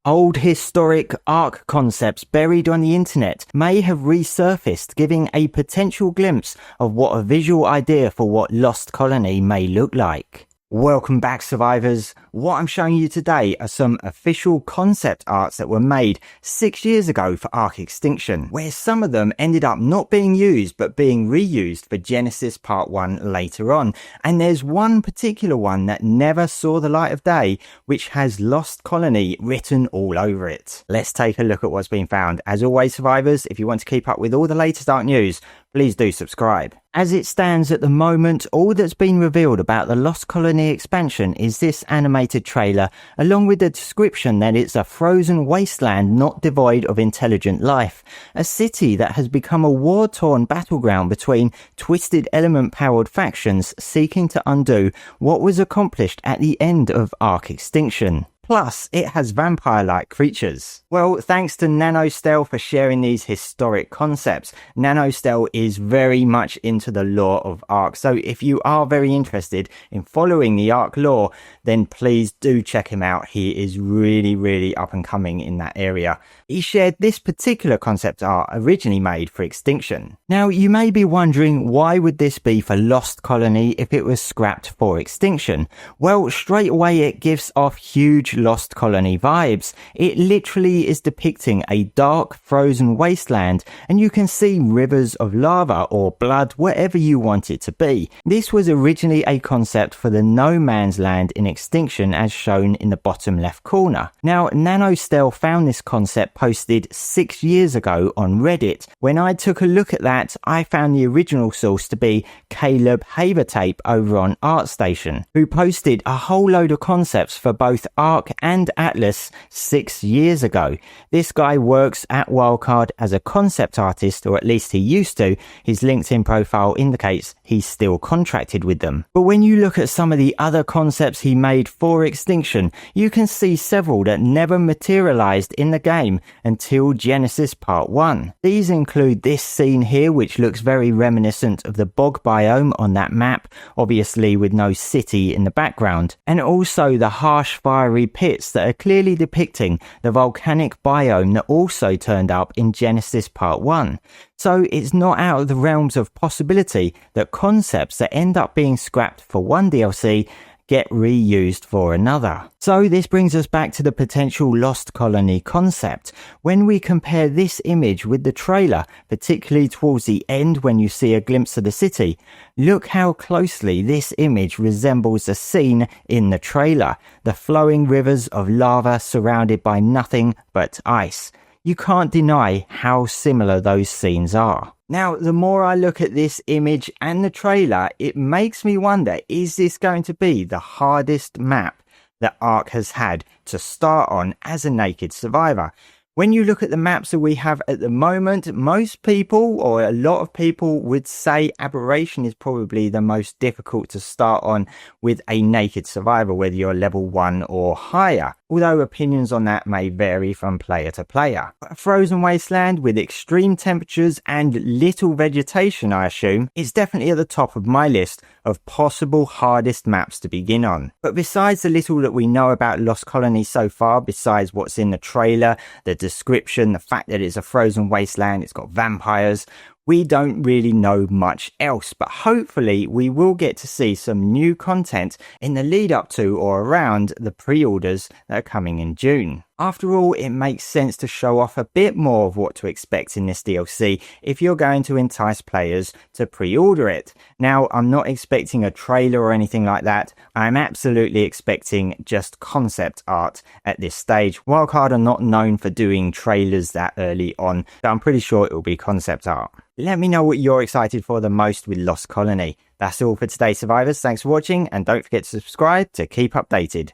Old historic Ark concepts buried on the internet may have resurfaced, giving a potential glimpse of what a visual idea for what Lost Colony may look like. Welcome back, survivors. What I'm showing you today are some official concept arts that were made 6 years ago for Ark Extinction, where some of them ended up not being used but being reused for Genesis Part 1 later on. And there's one particular one that never saw the light of day, which has Lost Colony written all over it. Let's take a look at what's been found. As always, survivors, if you want to keep up with all the latest Ark news, please do subscribe. As it stands at the moment, all that's been revealed about the Lost Colony expansion is this animated trailer, along with the description that it's a frozen wasteland not devoid of intelligent life, a city that has become a war-torn battleground between twisted element-powered factions seeking to undo what was accomplished at the end of Ark Extinction. Plus, it has vampire-like creatures. Well, thanks to NanoStel for sharing these historic concepts. NanoStel is very much into the lore of Ark, so if you are very interested in following the Ark lore, then please do check him out. He is really up and coming in that area. He shared this particular concept art originally made for Extinction. Now, you may be wondering, why would this be for Lost Colony if it was scrapped for Extinction? Well, straight away it gives off huge Lost Colony vibes. It literally is depicting a dark frozen wasteland, and you can see rivers of lava or blood, whatever you want it to be. This was originally a concept for the no man's land in Extinction, as shown in the bottom left corner. Now, NanoStel found this concept posted 6 years ago on Reddit. When I took a look at that, I found the original source to be Caleb Havertape over on ArtStation, who posted a whole load of concepts for both Ark and Atlas 6 years ago. This guy works at Wildcard as a concept artist, or at least he used to. His LinkedIn profile indicates he's still contracted with them. But when you look at some of the other concepts he made for Extinction, you can see several that never materialized in the game until Genesis Part 1. These include this scene here, which looks very reminiscent of the bog biome on that map, obviously with no city in the background, and also the harsh fiery pits that are clearly depicting the volcanic biome that also turned up in Genesis Part 1. So it's not out of the realms of possibility that concepts that end up being scrapped for one DLC get reused for another. So this brings us back to the potential Lost Colony concept. When we compare this image with the trailer, particularly towards the end when you see a glimpse of the city, look how closely this image resembles the scene in the trailer. The flowing rivers of lava surrounded by nothing but ice. You can't deny how similar those scenes are. Now, the more I look at this image and the trailer, it makes me wonder, is this going to be the hardest map that Ark has had to start on as a naked survivor? When you look at the maps that we have at the moment, most people, or a lot of people, would say Aberration is probably the most difficult to start on with a naked survivor, whether you're level 1 or higher. Although opinions on that may vary from player to player. A frozen wasteland with extreme temperatures and little vegetation, I assume, is definitely at the top of my list of possible hardest maps to begin on. But besides the little that we know about Lost Colony so far, besides what's in the trailer, the description, the fact that it's a frozen wasteland, it's got vampires, we don't really know much else, but hopefully we will get to see some new content in the lead up to or around the pre-orders that are coming in June. After all, it makes sense to show off a bit more of what to expect in this DLC if you're going to entice players to pre-order it. Now, I'm not expecting a trailer or anything like that. I'm absolutely expecting just concept art at this stage. Wildcard are not known for doing trailers that early on, so I'm pretty sure it will be concept art. Let me know what you're excited for the most with Lost Colony. That's all for today, survivors. Thanks for watching, and don't forget to subscribe to keep updated.